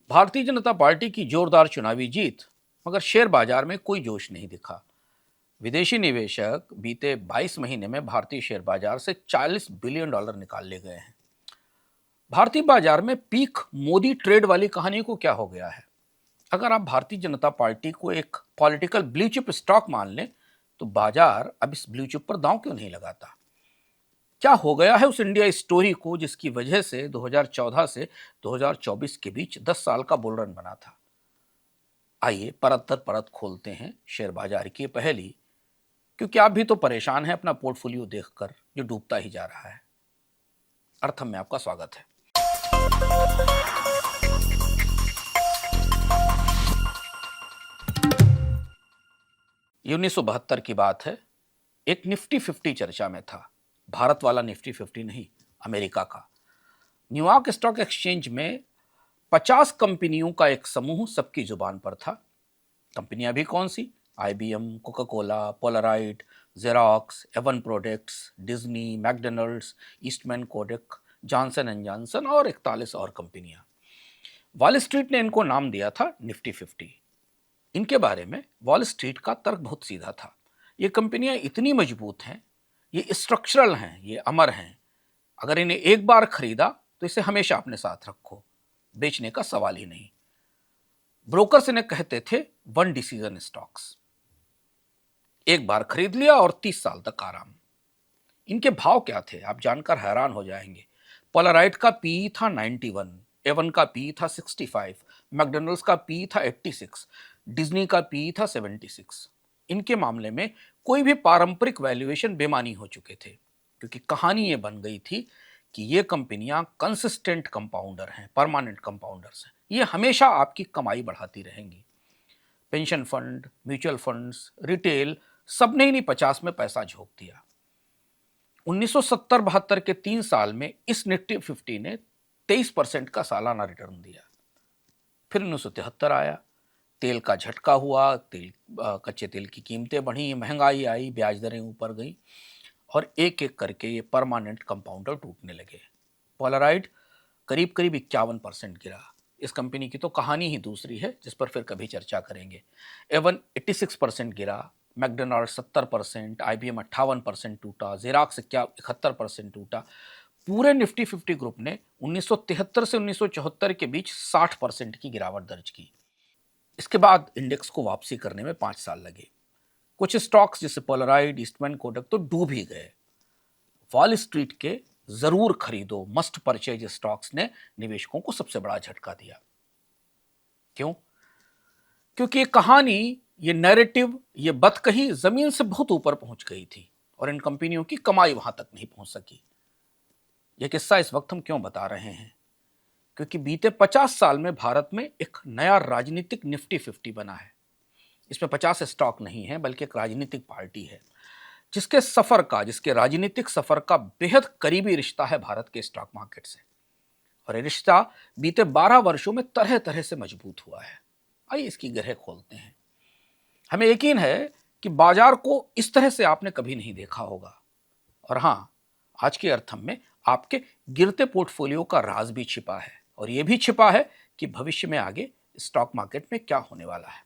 Bharatiya Janata party की जोरदार चुनावी जीत, मगर शेयर बाजार में कोई जोश नहीं दिखा। विदेशी निवेशक बीते 22 महीने में भारतीय शेयर बाजार से $40 बिलियन निकाल ले गए हैं। भारतीय बाजार में पीक मोदी ट्रेड वाली कहानी को क्या हो गया है? अगर आप भारतीय जनता पार्टी को एक पॉलिटिकल ब्लू चिप स्टॉक मान लें, तो बाजार अब इस ब्लू चिप पर दांव क्यों नहीं लगाता? क्या हो गया है उस इंडिया स्टोरी को जिसकी वजह से 2014 से 2024 के बीच 10 साल का बुल रन बना था? आइए परत दर परत खोलते हैं शेयर बाजार की पहेली, क्योंकि आप भी तो परेशान हैं अपना पोर्टफोलियो देखकर जो डूबता ही जा रहा है। अर्थम में आपका स्वागत है। ये 1972 की बात है। एक निफ्टी 50 चर्चा में था। भारत वाला निफ्टी 50 नहीं, अमेरिका का। न्यूयॉर्क स्टॉक एक्सचेंज में 50 कंपनियों का एक समूह सबकी जुबान पर था। कंपनियां भी कौन सी? IBM, Coca Cola, Polaroid, Xerox, Avon products, Disney, McDonald's, Eastman Kodak, Johnson and Johnson और 41 और कंपनियां। वॉल स्ट्रीट ने इनको नाम दिया था निफ्टी 50। इनके बारे में वॉल स्ट्रीट का तर्क बहुत सीधा था। ये कंपनियां इतनी मजबूत हैं, ये स्ट्रक्चरल हैं, ये अमर हैं। अगर इन्हें एक बार खरीदा तो इसे हमेशा अपने साथ रखो, बेचने का सवाल ही नहीं। ब्रोकर्स इन्हें कहते थे वन डिसीजन स्टॉक्स। एक बार खरीद लिया और 30 साल तक आराम। इनके भाव क्या थे आप जानकर हैरान हो जाएंगे। पोलराइट का पीई था 91, एवन का पीई था 65, मैकडोनल्ड्स का पीई था 86, डिज्नी का पीई था 76। इनके मामले में कोई भी पारंपरिक वैल्यूएशन बेमानी हो चुके थे, क्योंकि कहानी ये बन गई थी कि ये कंपनियां कंसिस्टेंट कंपाउंडर हैं, परमानेंट कंपाउंडर्स हैं। ये हमेशा आपकी कमाई बढ़ाती रहेंगी। Pension fund, mutual funds, retail, सबने इन्हीं 50 में पैसा झोंक दिया। 1970-72 के 3 साल में इस निफ्टी 50 ने 23% का सालाना रिटर्न दिया। फिर 1973 आया, तेल का झटका हुआ, कच्चे तेल की कीमतें बढ़ी, महंगाई आई, ब्याज दरें ऊपर गई और एक एक करके ये परमानेंट कंपाउंडर टूटने लगे। पोलराइड करीब करीब 51% गिरा। इस कंपनी की तो कहानी ही दूसरी है, जिस पर फिर कभी चर्चा करेंगे। एवन 86% गिरा, मैकडोनल्ड 70%, IBM 58% टूटा, जेरोक्स 71% टूटा। पूरे निफ्टी 50 ग्रुप ने 1973 से 1974 के बीच 60% की गिरावट दर्ज की। इसके बाद इंडेक्स को वापसी करने में 5 साल लगे। कुछ स्टॉक्स जैसे पोलराइड, ईस्टमैन कोडक तो डूब ही गए। वॉल स्ट्रीट के जरूर खरीदो, मस्ट परचेज स्टॉक्स ने निवेशकों को सबसे बड़ा झटका दिया। क्यों? क्योंकि ये कहानी, ये नैरेटिव, ये बतकही जमीन से बहुत ऊपर पहुंच गई थी और इन कंपनियों की कमाई वहां तक नहीं पहुंच सकी। यह किस्सा इस वक्त हम क्यों बता रहे हैं? क्योंकि बीते 50 साल में भारत में एक नया राजनीतिक निफ्टी 50 बना है। इसमें 50 स्टॉक नहीं है, बल्कि एक राजनीतिक पार्टी है जिसके राजनीतिक सफर का बेहद करीबी रिश्ता है भारत के स्टॉक मार्केट से। और ये रिश्ता बीते 12 वर्षों में तरह तरह से मजबूत हुआ है। आइए इसकी गहरे खोलते हैं। हमें यकीन है कि बाजार को इस तरह से आपने कभी नहीं देखा होगा। और हां, आज के अर्थम में आपके गिरते पोर्टफोलियो का राज भी छिपा है, और यह भी छिपा है कि भविष्य में आगे स्टॉक मार्केट में क्या होने वाला है।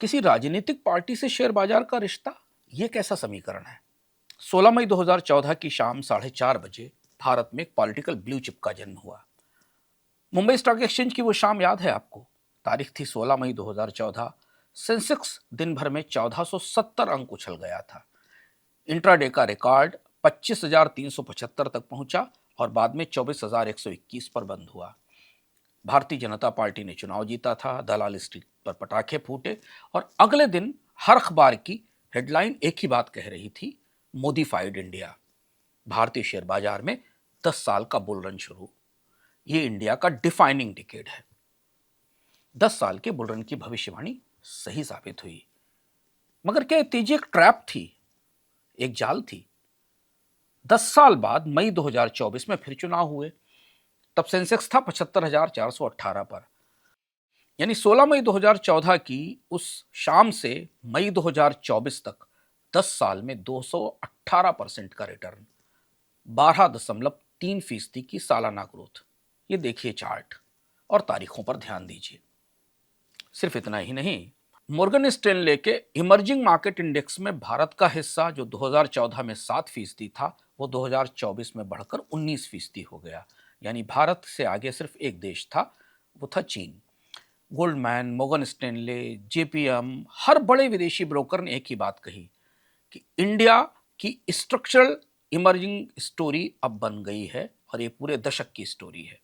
किसी राजनीतिक पार्टी से शेयर बाजार का रिश्ता, यह कैसा समीकरण है? 16 मई 2014 की शाम 4:30 बजे भारत में एक पॉलिटिकल ब्लू चिप का जन्म हुआ। मुंबई स्टॉक एक्सचेंज की वो शाम याद है आपको? तारीख थी 16 मई 2014। सेंसेक्स दिन भर में 1470 अंक उछल गया था। इंट्राडे का रिकॉर्ड 25,375 तक पहुंचा और बाद में 24,121 पर बंद हुआ। भारतीय जनता पार्टी ने चुनाव जीता था, दलाल स्ट्रीट पर पटाखे फूटे और अगले दिन हर अखबार की हेडलाइन एक ही बात कह रही थी, मोदीफाइड इंडिया। भारतीय शेयर बाजार में 10 साल का बुल रन शुरू। ये इंडिया का डिफाइनिंग डिकेड है। 10 साल के बुल रन की भविष्यवाणी सही साबित हुई। मगर क्या तेजी एक ट्रैप थी, एक जाल थी? 10 साल बाद मई 2024 में फिर चुनाव हुए। तब सेंसेक्स था 75,418 पर। यानी 16 मई 2014 की उस शाम से मई 2024 तक 10 साल में 218% का रिटर्न, 12.3% की सालाना ग्रोथ। ये देखिए चार्ट। और तारीखों पर ध्यान दीजिए। सिर्फ इतना ही नहीं, मॉर्गन स्टैनले के इमर्जिंग मार्केट इंडेक्स में भारत का हिस्सा जो 2014 में 7% था, वो 2024 में बढ़कर 19% हो गया। यानी भारत से आगे सिर्फ एक देश था, वो था चीन। गोल्डमैन, मॉर्गन स्टैनले, जेपीएम, हर बड़े विदेशी ब्रोकर ने एक ही बात कही कि इंडिया की स्ट्रक्चरल इमर्जिंग स्टोरी अब बन गई है और ये पूरे दशक की स्टोरी है।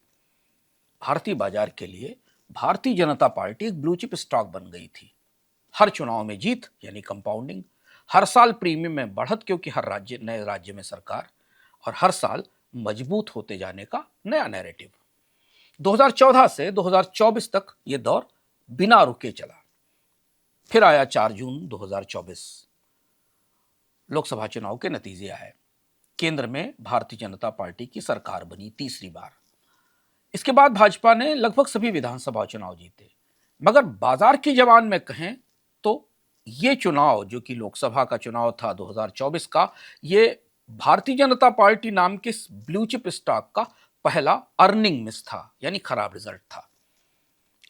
भारतीय बाजार के लिए भारतीय जनता पार्टी एक ब्लू चिप स्टॉक बन गई थी। हर चुनाव में जीत यानी कंपाउंडिंग, हर साल प्रीमियम में बढ़त क्योंकि हर राज्य नए राज्य में सरकार, और हर साल मजबूत होते जाने का नया नैरेटिव। 2014 से 2024 तक ये दौर बिना रुके चला। फिर आया 4 जून 2024, लोकसभा चुनाव के नतीजे आए। केंद्र में भारतीय जनता पार्टी की सरकार बनी तीसरी बार। इसके बाद भाजपा ने लगभग सभी विधानसभा चुनाव जीते। मगर बाजार की जबान में कहें तो ये चुनाव जो कि लोकसभा का चुनाव था 2024 का, ये भारतीय जनता पार्टी नाम के ब्लू चिप स्टॉक का पहला अर्निंग मिस था, यानी खराब रिजल्ट था।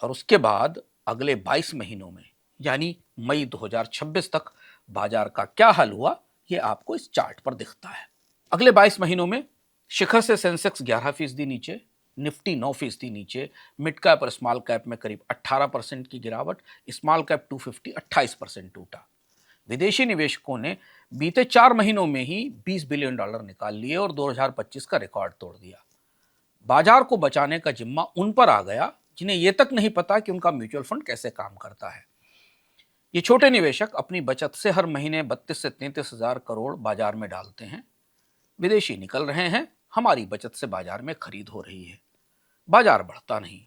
और उसके बाद अगले 22 महीनों में यानी मई 2026 तक बाजार का क्या हाल हुआ, ये आपको इस चार्ट पर दिखता है। अगले 22 महीनों में शिखर से सेंसेक्स 11% नीचे, निफ्टी 9% नीचे, मिड कैप और स्मॉल कैप में करीब 18% की गिरावट, स्मॉल कैप 250 28% टूटा। विदेशी निवेशकों ने बीते 4 महीनों में ही $20 बिलियन निकाल लिए और 2025 का रिकॉर्ड तोड़ दिया। बाजार को बचाने का जिम्मा उन पर आ गया जिन्हें यह तक नहीं पता कि उनका म्यूचुअल फंड कैसे काम करता है। ये छोटे निवेशक अपनी बचत से हर महीने 32 से 33 हजार करोड़ बाजार में डालते हैं। विदेशी निकल रहे हैं, हमारी बचत से बाजार में खरीद हो रही है, बाजार बढ़ता नहीं।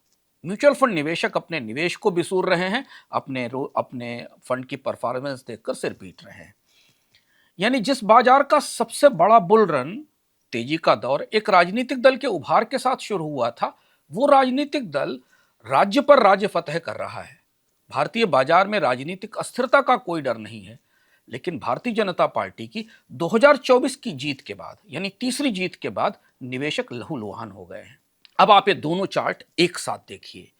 म्यूचुअल फंड निवेशक अपने निवेश को बिसूर रहे हैं, अपने फंड की परफॉर्मेंस देखकर सिर पीट रहे हैं। यानी जिस बाजार का सबसे बड़ा बुल रन, तेजी का दौर एक राजनीतिक दल के उभार के साथ शुरू हुआ था, वो राजनीतिक दल राज्य पर राज्य फतह कर रहा है। भारतीय बाजार में राजनीतिक अस्थिरता का कोई डर नहीं है, लेकिन भारतीय जनता पार्टी की 2024 की जीत के बाद यानी तीसरी जीत के बाद निवेशक लहूलुहान हो गए हैं। अब आप ये दोनों चार्ट एक साथ देखिए।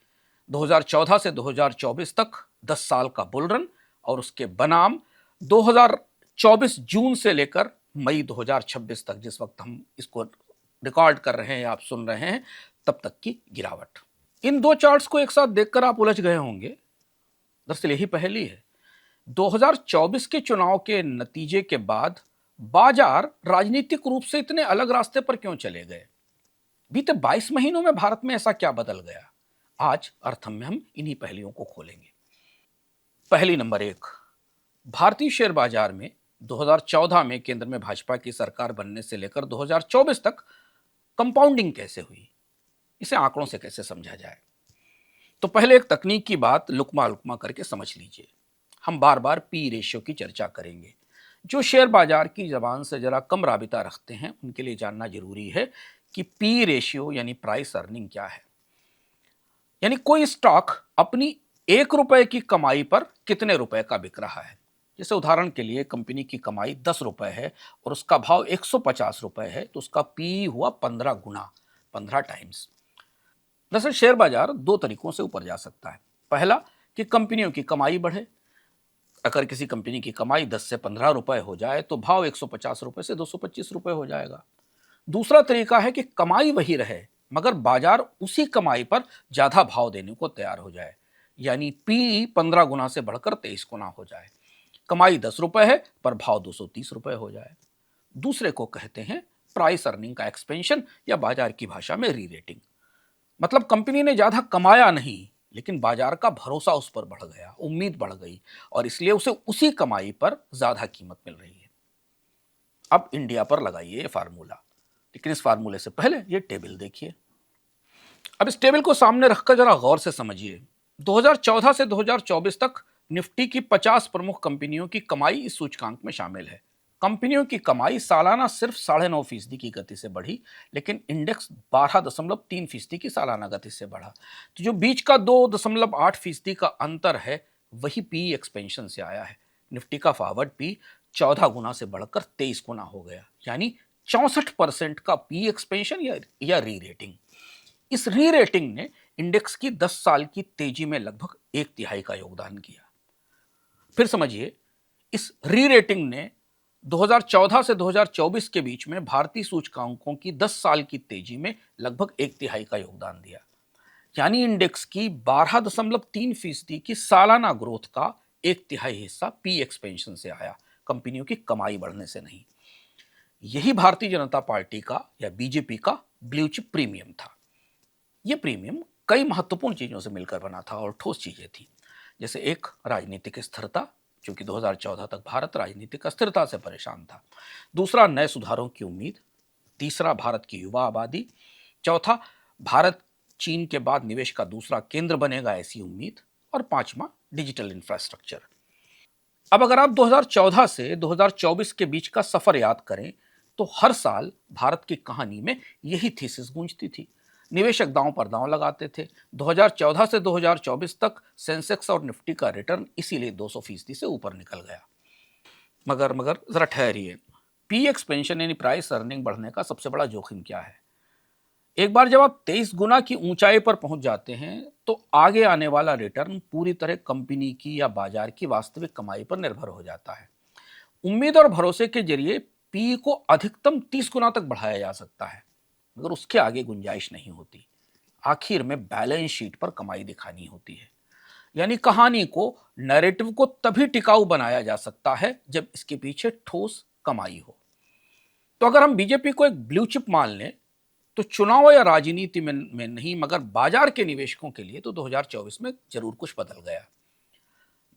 2014 से 2024 तक 10 साल का बुल रन और उसके बनाम 2024 जून से लेकर मई 2026 तक, जिस वक्त हम इसको रिकॉर्ड कर रहे हैं या आप सुन रहे हैं, तब तक की गिरावट। इन दो चार्ट्स को एक साथ देखकर आप उलझ गए होंगे। दरअसल यही पहेली है। 2024 के चुनाव के नतीजे के बाद बाजार राजनीतिक रूप से इतने अलग रास्ते पर क्यों चले गए? बीते 22 महीनों में भारत में ऐसा क्या बदल गया? आज अर्थम में हम इन्हीं पहेलियों को खोलेंगे। पहेली नंबर 1, भारतीय शेयर बाजार में 2014 में केंद्र में भाजपा की सरकार बनने से लेकर 2024 तक कंपाउंडिंग कैसे हुई? इसे आंकड़ों से कैसे समझा जाए? तो पहले एक तकनीक की बात लुकमा लुकमा करके समझ लीजिए। हम बार बार पी रेशियो की चर्चा करेंगे। जो शेयर बाजार की जबान से जरा कम राबिता रखते हैं उनके लिए जानना जरूरी है कि पी रेशियो यानी प्राइस अर्निंग क्या है। यानी कोई स्टॉक अपनी 1 रुपए की कमाई पर कितने रुपए का बिक रहा है। जैसे उदाहरण के लिए कंपनी की कमाई 10 रुपए है और उसका भाव 150 रुपए है, तो उसका पी हुआ 15 गुना, 15 टाइम्स। दरअसल शेयर बाजार 2 तरीकों से ऊपर जा सकता है। पहला कि कंपनियों की कमाई बढ़े। अगर किसी कंपनी की कमाई 10 से 15 रुपए हो जाए तो भाव 150 रुपए से 225 रुपए हो जाएगा। दूसरा तरीका है कि कमाई वही रहे मगर बाजार उसी कमाई पर ज्यादा भाव देने को तैयार हो जाए, यानी पी 15 गुना से बढ़कर 23 गुना हो जाए। कमाई 10 रुपए है पर भाव 230 रुपए हो जाए। दूसरे को कहते हैं प्राइस अर्निंग का एक्सपेंशन या बाजार की भाषा में री रेटिंग। मतलब कंपनी ने ज्यादा कमाया नहीं लेकिन बाजार का भरोसा उस पर बढ़ गया, उम्मीद बढ़ गई और इसलिए उसे उसी कमाई पर ज्यादा कीमत मिल रही है। अब इंडिया पर लगाइए ये फार्मूला, लेकिन इस फार्मूले से पहले ये टेबल देखिए। अब इस टेबल को सामने रखकर जरा गौर से समझिए। 2014 से 2024 तक निफ्टी की 50 प्रमुख कंपनियों की कमाई इस सूचकांक में शामिल है। कंपनियों की कमाई सालाना सिर्फ 9.5% की गति से बढ़ी, लेकिन इंडेक्स 12.3% की सालाना गति से बढ़ा। तो जो बीच का 2.8% का अंतर है वही पी एक्सपेंशन से आया है। निफ्टी का फॉरवर्ड पी 14 गुना से बढ़कर 23 गुना हो गया, यानी 64% का पी एक्सपेंशन या री रेटिंग। इस री रेटिंग ने इंडेक्स की 10 साल की तेजी में लगभग एक तिहाई का योगदान किया। फिर समझिए, इस री रेटिंग ने 2014 से 2024 के बीच में भारतीय सूचकांकों की 10 साल की तेजी में लगभग एक तिहाई का योगदान दिया। यानी इंडेक्स की 12.3% की सालाना ग्रोथ का एक तिहाई हिस्सा पी एक्सपेंशन से आया, कंपनियों की कमाई बढ़ने से नहीं। यही भारतीय जनता पार्टी का या बीजेपी का ब्लू चिप प्रीमियम था। यह प्रीमियम कई महत्वपूर्ण चीजों से मिलकर बना था और ठोस चीजें थी। जैसे एक, राजनीतिक स्थिरता, क्योंकि 2014 तक भारत राजनीतिक अस्थिरता से परेशान था। दूसरा, नए सुधारों की उम्मीद। तीसरा, भारत की युवा आबादी। चौथा, भारत चीन के बाद निवेश का दूसरा केंद्र बनेगा, ऐसी उम्मीद। और पांचवा, डिजिटल इंफ्रास्ट्रक्चर। अब अगर आप 2014 से 2024 के बीच का सफर याद करें तो हर साल भारत की कहानी में यही थीसिस गूंजती थी। निवेशक दांव पर दांव लगाते थे। 2014 से 2024 तक सेंसेक्स और निफ्टी का रिटर्न इसीलिए 200% से ऊपर निकल गया। मगर मगर जरा ठहरिए, पी एक्सपेंशन यानी प्राइस अर्निंग बढ़ने का सबसे बड़ा जोखिम क्या है? एक बार जब आप 23 गुना की ऊंचाई पर पहुंच जाते हैं तो आगे आने वाला रिटर्न पूरी तरह कंपनी की या बाजार की वास्तविक कमाई पर निर्भर हो जाता है। उम्मीद और भरोसे के जरिए पी को अधिकतम 30 गुना तक बढ़ाया जा सकता है, मगर उसके आगे गुंजाइश नहीं होती। आखिर में बैलेंस शीट पर कमाई दिखानी होती है। यानी कहानी को, नैरेटिव को तभी टिकाऊ बनाया जा सकता है जब इसके पीछे ठोस कमाई हो। तो अगर हम बीजेपी को एक ब्लू चिप मान लें तो चुनाव या राजनीति में नहीं मगर बाजार के निवेशकों के लिए तो 2024 में जरूर कुछ बदल गया,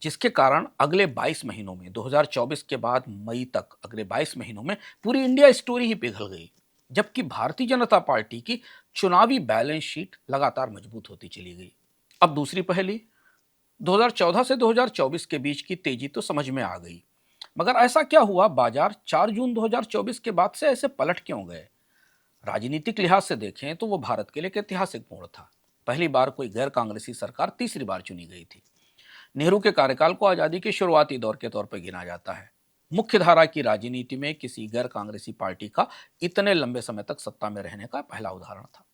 जिसके कारण अगले 22 महीनों में, 2024 के बाद मई तक अगले 22 महीनों में पूरी इंडिया स्टोरी ही पिघल गई। जबकि भारतीय जनता पार्टी की चुनावी बैलेंस शीट लगातार मजबूत होती चली गई। अब दूसरी पहेली, 2014 से 2024 के बीच की तेजी तो समझ में आ गई, मगर ऐसा क्या हुआ बाजार 4 जून 2024 के बाद से ऐसे पलट क्यों गए? राजनीतिक लिहाज से देखें तो वो भारत के लिए एक ऐतिहासिक मोड़ था। पहली बार कोई गैर कांग्रेसी सरकार तीसरी बार चुनी गई थी। नेहरू के कार्यकाल को आजादी के शुरुआती दौर के तौर पर गिना जाता है। मुख्य धारा की राजनीति में किसी गैर कांग्रेसी पार्टी का इतने लंबे समय तक सत्ता में रहने का पहला उदाहरण था।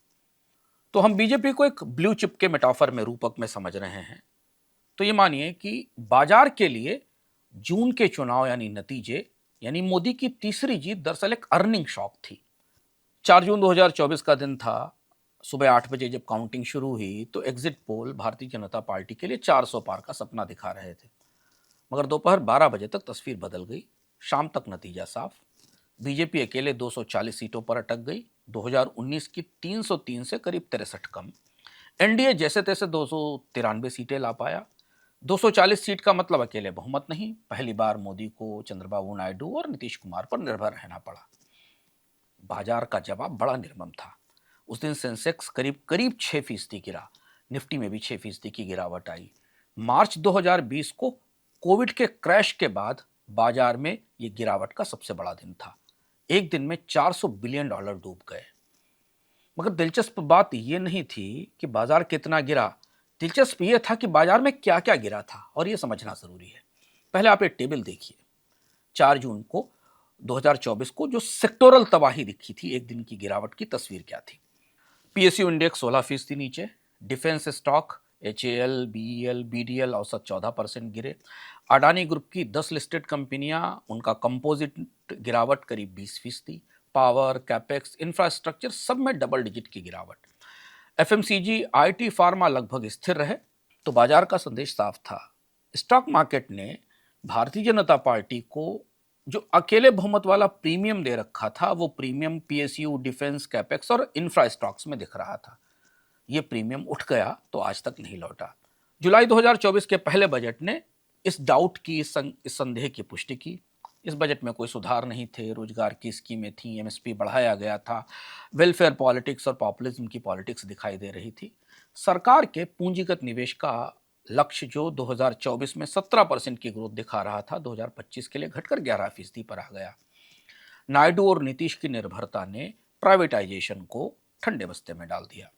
तो हम बीजेपी को एक ब्लू चिप के मेटाफर में, रूपक में समझ रहे हैं। तो ये मानिए कि बाजार के लिए जून के चुनाव यानी नतीजे, यानी मोदी की तीसरी जीत दरअसल एक अर्निंग शॉक थी। 4 जून 2024 का दिन था। सुबह 8 बजे जब काउंटिंग शुरू हुई तो exit poll Bharatiya Janata party के लिए 400 पार का सपना दिखा रहे थे। मगर दोपहर 12 बजे तक तस्वीर बदल गई। शाम तक नतीजा साफ। बीजेपी अकेले 240 सीटों पर अटक गई। 2019 की 303 से करीब 63 कम। एनडीए जैसे तैसे 293 सीटें ला पाया। 240 सीट का मतलब अकेले बहुमत नहीं। पहली बार मोदी को चंद्रबाबू नायडू और नीतीश कुमार पर निर्भर रहना पड़ा। बाजार का जवाब बड़ा निर्मम था। उस दिन सेंसेक्स करीब करीब 6% गिरा। निफ्टी में भी 6% की गिरावट आई। मार्च 2020 को कोविड के क्रैश के बाद बाजार में यह गिरावट का सबसे बड़ा दिन था। एक दिन में $400 बिलियन डूब गए। मगर दिलचस्प बात यह नहीं थी कि बाजार कितना गिरा, दिलचस्प यह था कि बाजार में क्या क्या गिरा था, और यह समझना जरूरी है। पहले आप एक टेबल देखिए। 4 जून को 2024 को जो सेक्टोरल तबाही दिखी थी, एक दिन की गिरावट की तस्वीर क्या थी? पीएसयू इंडेक्स 16% नीचे। Defence stock HAL, BEL, BDL औसत 14% गिरे। अडानी ग्रुप की 10 लिस्टेड कंपनियां, उनका कंपोजिट गिरावट करीब 20%। पावर, कैपेक्स, इंफ्रास्ट्रक्चर सब में डबल डिजिट की गिरावट। एफएमसीजी, आईटी, फार्मा लगभग स्थिर रहे। तो बाजार का संदेश साफ था। स्टॉक मार्केट ने भारतीय जनता पार्टी को जो अकेले बहुमत वाला प्रीमियम दे रखा था, वो प्रीमियम पीएसयू, डिफेंस, कैपेक्स और इंफ्रा स्टॉक्स में दिख रहा था। ये प्रीमियम उठ गया तो आज तक नहीं लौटा। जुलाई 2024 के पहले बजट ने इस डाउट की, इस संदेह की पुष्टि की। इस बजट में कोई सुधार नहीं थे। रोजगार की स्कीमें थी, एमएसपी बढ़ाया गया था, वेलफेयर पॉलिटिक्स और पॉपुलिज्म की पॉलिटिक्स दिखाई दे रही थी। सरकार के पूंजीगत निवेश का लक्ष्य जो 2024 में 17% की ग्रोथ दिखा रहा था, 2025 के लिए घटकर 11% पर आ गया। नायडू और नीतीश की निर्भरता ने प्राइवेटाइजेशन को ठंडे बस्ते में डाल दिया।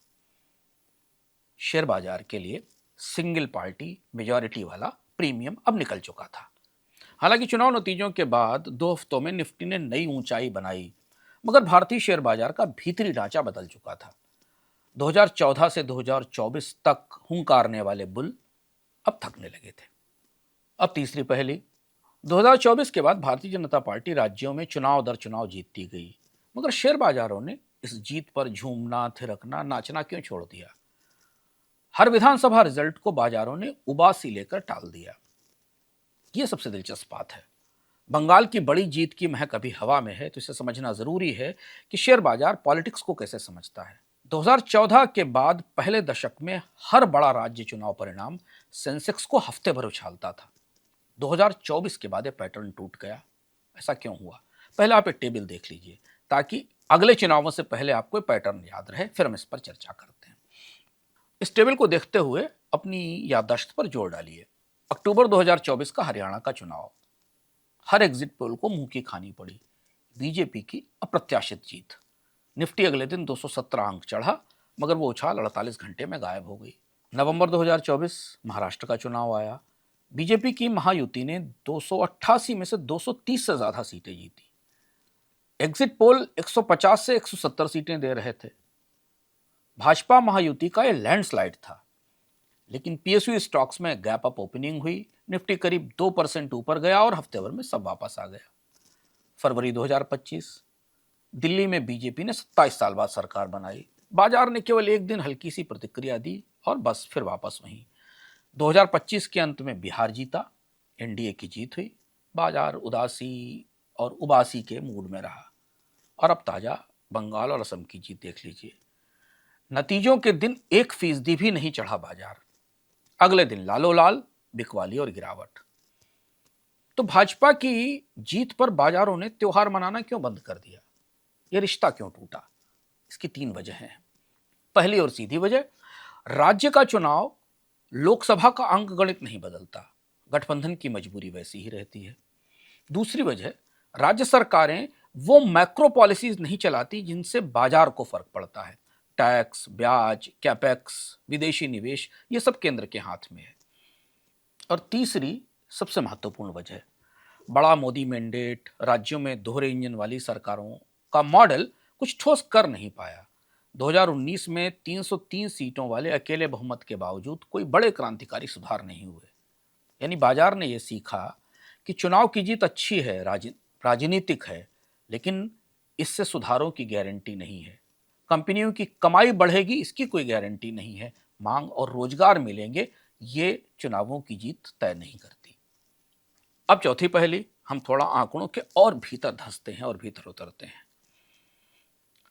शेयर बाजार के लिए सिंगल पार्टी मेजॉरिटी वाला प्रीमियम अब निकल चुका था। हालांकि चुनाव नतीजों के बाद 2 हफ्तों में निफ्टी ने नई ऊंचाई बनाई, मगर भारतीय शेयर बाजार का भीतरी ढांचा बदल चुका था। 2014 से 2024 तक हुंकारने वाले बुल अब थकने लगे थे। अब तीसरी पहेली, 2024 के बाद भारतीय जनता पार्टी राज्यों में चुनाव दर चुनाव जीतती गई, मगर शेयर बाजारों ने इस जीत पर झूमना, थिरकना, नाचना क्यों छोड़ दिया? हर विधानसभा रिजल्ट को बाजारों ने उबासी लेकर टाल दिया। यह सबसे दिलचस्प बात है। बंगाल की बड़ी जीत की महक अभी हवा में है, तो इसे समझना जरूरी है कि शेयर बाजार पॉलिटिक्स को कैसे समझता है। 2014 के बाद पहले दशक में हर बड़ा राज्य चुनाव परिणाम सेंसेक्स को हफ्ते भर उछालता था। 2024 के बाद यह पैटर्न टूट गया। ऐसा क्यों हुआ? पहले आप एक टेबल देख लीजिए ताकि अगले चुनावों से पहले आपको पैटर्न याद रहे, फिर हम इस पर चर्चा करते हैं। इस टेबल को देखते हुए अपनी याददाश्त पर जोर डालिए। अक्टूबर 2024 का हरियाणा का चुनाव, हर एग्जिट पोल को मुंह की खानी पड़ी। बीजेपी की अप्रत्याशित जीत। निफ्टी अगले दिन 217 अंक चढ़ा, मगर वो उछाल 48 घंटे में गायब हो गई। नवंबर 2024 महाराष्ट्र का चुनाव आया। बीजेपी की महायुति ने 288 में से 230 से ज्यादा सीटें जीती। एग्जिट पोल 150 से 170 सीटें दे रहे थे। भाजपा महायुति का यह लैंडस्लाइड था, लेकिन पीएसयू स्टॉक्स में गैप अप ओपनिंग हुई। निफ्टी करीब 2% ऊपर गया और हफ्ते भर में सब वापस आ गया। फरवरी 2025, दिल्ली में बीजेपी ने 27 साल बाद सरकार बनाई। बाजार ने केवल एक दिन हल्की सी प्रतिक्रिया दी और बस फिर वापस वहीं। 2025 के अंत में बिहार जीता, एनडीए की जीत हुई। बाजार उदासी और उबासी के मूड में रहा। और अब ताजा बंगाल और असम की जीत देख लीजिए। नतीजों के दिन 1% भी नहीं चढ़ा बाजार। अगले दिन लालोलाल, बिकवाली और गिरावट। तो भाजपा की जीत पर बाजारों ने त्योहार मनाना क्यों बंद कर दिया? यह रिश्ता क्यों टूटा? इसकी 3 वजह हैं। पहली और सीधी वजह, राज्य का चुनाव लोकसभा का अंक गणित नहीं बदलता, गठबंधन की मजबूरी वैसी ही रहती है। दूसरी वजह, राज्य सरकारें वो मैक्रो पॉलिसीज नहीं चलाती जिनसे बाजार को फर्क पड़ता है। टैक्स, ब्याज, कैपेक्स, विदेशी निवेश, ये सब केंद्र के हाथ में है। और तीसरी सबसे महत्वपूर्ण वजह, बड़ा मोदी मैंडेट, राज्यों में दोहरे इंजन वाली सरकारों का मॉडल कुछ ठोस कर नहीं पाया। 2019 में 303 सीटों वाले अकेले बहुमत के बावजूद कोई बड़े क्रांतिकारी सुधार नहीं हुए। यानी बाजार ने यह सीखा कि चुनाव की जीत अच्छी है, राजनीतिक है, लेकिन इससे सुधारों की गारंटी नहीं है। कंपनियों की कमाई बढ़ेगी, इसकी कोई गारंटी नहीं है। मांग और रोजगार मिलेंगे, ये चुनावों की जीत तय नहीं करती। अब चौथी पहेली, हम थोड़ा आंकड़ों के और भीतर धंसते हैं और भीतर उतरते हैं।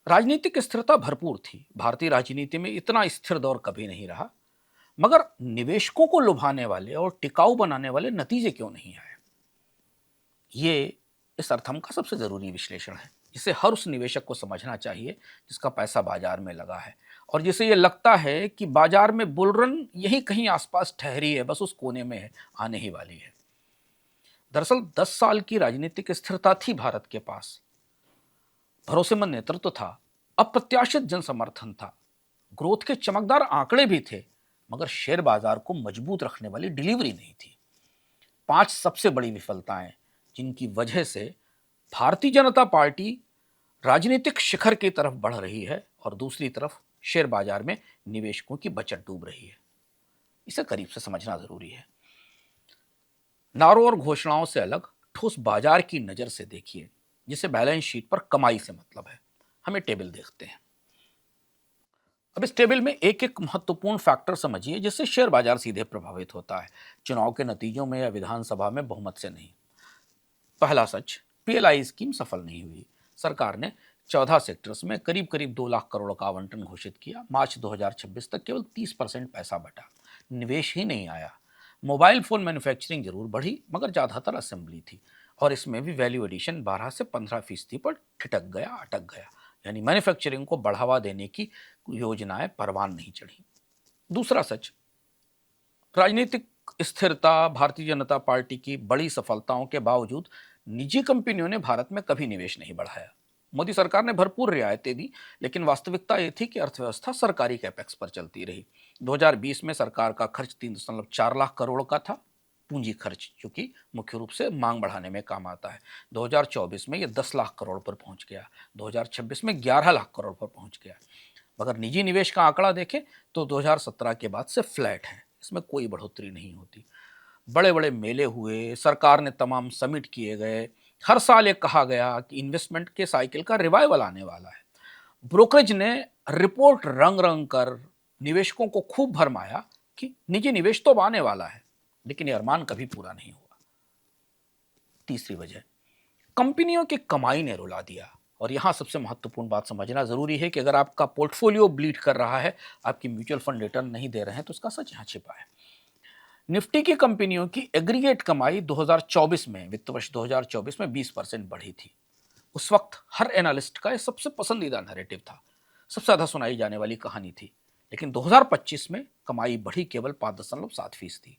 राजनीतिक स्थिरता भरपूर थी। भारतीय राजनीति में इतना स्थिर दौर कभी नहीं रहा, मगर निवेशकों को लुभाने वाले और टिकाऊ बनाने वाले नतीजे क्यों नहीं आए? ये इस अर्थम का सबसे जरूरी विश्लेषण है, जिसे हर उस निवेशक को समझना चाहिए जिसका पैसा बाजार में लगा है और जिसे ये लगता है कि बाजार में बुल रन यहीं कहीं आसपास ठहरी है, बस उस कोने में है, आने ही वाली है। दरअसल 10 साल की राजनीतिक स्थिरता थी भारत के पास, भरोसेमंद नेतृत्व था, अप्रत्याशित जन समर्थन था, ग्रोथ के चमकदार आंकड़े भी थे, मगर शेयर बाजार को मजबूत रखने वाली डिलीवरी नहीं थी। 5 सबसे बड़ी विफलताएं जिनकी वजह से भारतीय जनता पार्टी राजनीतिक शिखर की तरफ बढ़ रही है और दूसरी तरफ शेयर बाजार में निवेशकों की बचत डूब रही है। इसे करीब से समझना जरूरी है। नारों और घोषणाओं से अलग ठोस बाजार की नजर से देखिए, जिसे बैलेंस शीट पर कमाई से मतलब है। हमें टेबल देखते हैं। अब इस टेबल में एक एक महत्वपूर्ण फैक्टर समझिए जिससे शेयर बाजार सीधे प्रभावित होता है, चुनाव के नतीजों में या विधानसभा में बहुमत से नहीं। पहला सच, पीएलआई स्कीम सफल नहीं हुई। सरकार ने 14 सेक्टर्स में करीब करीब 2 लाख करोड़ का आवंटन घोषित किया। मार्च 2026 तक केवल 30% पैसा बटा, निवेश ही नहीं आया। मोबाइल फोन मैन्युफैक्चरिंग जरूर बढ़ी, मगर ज़्यादातर असेंबली थी और इसमें भी वैल्यू एडिशन 12 से 15% पर ठिठक गया, अटक गया। यानी मैन्युफैक्चरिंग को बढ़ावा देने की योजनाएं परवान नहीं चढ़ी। दूसरा सच, राजनीतिक स्थिरता, भारतीय जनता पार्टी की बड़ी सफलताओं के बावजूद निजी कंपनियों ने भारत में कभी निवेश नहीं बढ़ाया। मोदी सरकार ने भरपूर रियायतें दी, लेकिन वास्तविकता यह थी कि अर्थव्यवस्था सरकारी कैपेक्स पर चलती रही। 2020 में सरकार का खर्च 3.4 लाख करोड़ का था, पूंजी खर्च, जो कि मुख्य रूप से मांग बढ़ाने में काम आता है। 2024 में यह 10 लाख करोड़ पर पहुंच गया, 2026 में 11 लाख करोड़ पर पहुंच गया। मगर निजी निवेश का आंकड़ा देखें तो 2017 के बाद से फ्लैट है, इसमें कोई बढ़ोतरी नहीं होती। बड़े बड़े मेले हुए, सरकार ने तमाम समिट किए गए, हर साल ये कहा गया कि इन्वेस्टमेंट के साइकिल का रिवाइवल आने वाला है। ब्रोकरेज ने रिपोर्ट रंग रंग कर निवेशकों को खूब भरमाया कि निजी निवेश तो अब आने वाला है, लेकिन ये अरमान कभी पूरा नहीं हुआ। तीसरी वजह, कंपनियों की कमाई ने रुला दिया। और यहां सबसे महत्वपूर्ण बात समझना जरूरी है कि अगर आपका पोर्टफोलियो ब्लीड कर रहा है, आपकी म्यूचुअल फंड रिटर्न नहीं दे रहे हैं, तो उसका सच यहां छिपा है। निफ्टी की कंपनियों की एग्रीगेट कमाई 2024 में, वित्त वर्ष 2024 में 20% बढ़ी थी। उस वक्त हर एनालिस्ट का यह सबसे पसंदीदा नैरेटिव था, सबसे ज्यादा सुनाई जाने वाली कहानी थी। लेकिन 2025 में कमाई बढ़ी केवल 5.7%।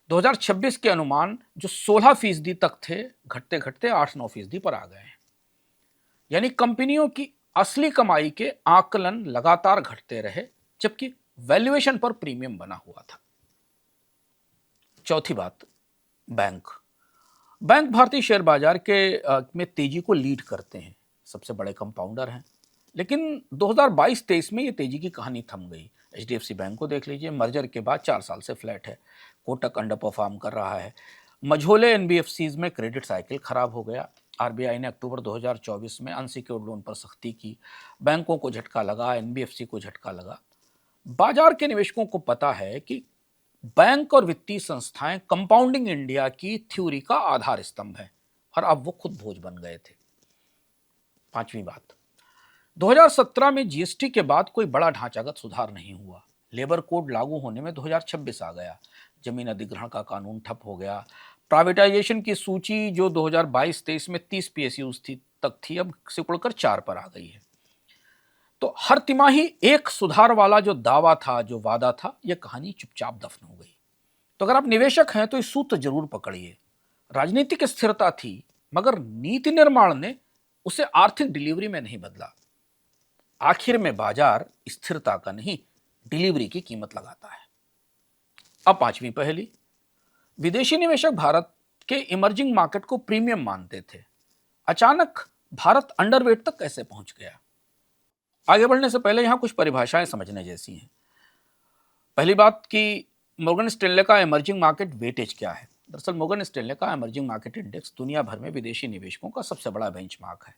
2026 के अनुमान जो 16% तक थे, घटते घटते 8-9% पर आ गए हैं। यानी कंपनियों की असली कमाई के आकलन लगातार घटते रहे, जबकि वैल्यूएशन पर प्रीमियम बना हुआ था। चौथी बात, बैंक भारतीय शेयर बाजार के में तेजी को लीड करते हैं, सबसे बड़े कंपाउंडर हैं। लेकिन 2022-23 में ये तेजी की कहानी थम गई। एचडीएफसी बैंक को देख लीजिए, मर्जर के बाद 4 साल से फ्लैट है। कोटक अंडर परफॉर्म कर रहा है। मझोले एनबीएफसीज में क्रेडिट साइकिल खराब हो गया। आरबीआई ने अक्टूबर 2024 में अनसिक्योर्ड लोन पर सख्ती की, बैंकों को झटका लगा, एनबीएफसी को झटका लगा। बाजार के निवेशकों को पता है कि बैंक और वित्तीय संस्थाएं कंपाउंडिंग इंडिया की थ्योरी का आधार स्तंभ है, और अब वो खुद बोझ बन गए थे। पांचवी बात, 2017 में जीएसटी के बाद कोई बड़ा ढांचागत सुधार नहीं हुआ। लेबर कोड लागू होने में 2026 आ गया। जमीन अधिग्रहण का कानून ठप हो गया। प्राइवेटाइजेशन की सूची जो 2022-23 में 30 पीएसयूज तक थी, अब सिकुड़कर 4 पर आ गई है। तो हर तिमाही एक सुधार वाला जो दावा था, जो वादा था, यह कहानी चुपचाप दफन हो गई। तो अगर आप निवेशक हैं तो इस सूत्र जरूर पकड़िए। राजनीतिक स्थिरता थी, मगर नीति निर्माण ने उसे आर्थिक डिलीवरी में नहीं बदला। आखिर में बाजार स्थिरता का नहीं, डिलीवरी की कीमत लगाता है। अब पांचवी पहेली, विदेशी निवेशक भारत के इमर्जिंग मार्केट को प्रीमियम मानते थे, अचानक भारत अंडरवेट तक कैसे पहुंच गया? आगे बढ़ने से पहले यहां कुछ परिभाषाएं समझने जैसी हैं। पहली बात कि मोर्गन स्टैनले का इमर्जिंग मार्केट वेटेज क्या है? दरअसल मोर्गन स्टैनले का इमर्जिंग मार्केट इंडेक्स दुनिया भर में विदेशी निवेशकों का सबसे बड़ा बेंचमार्क है।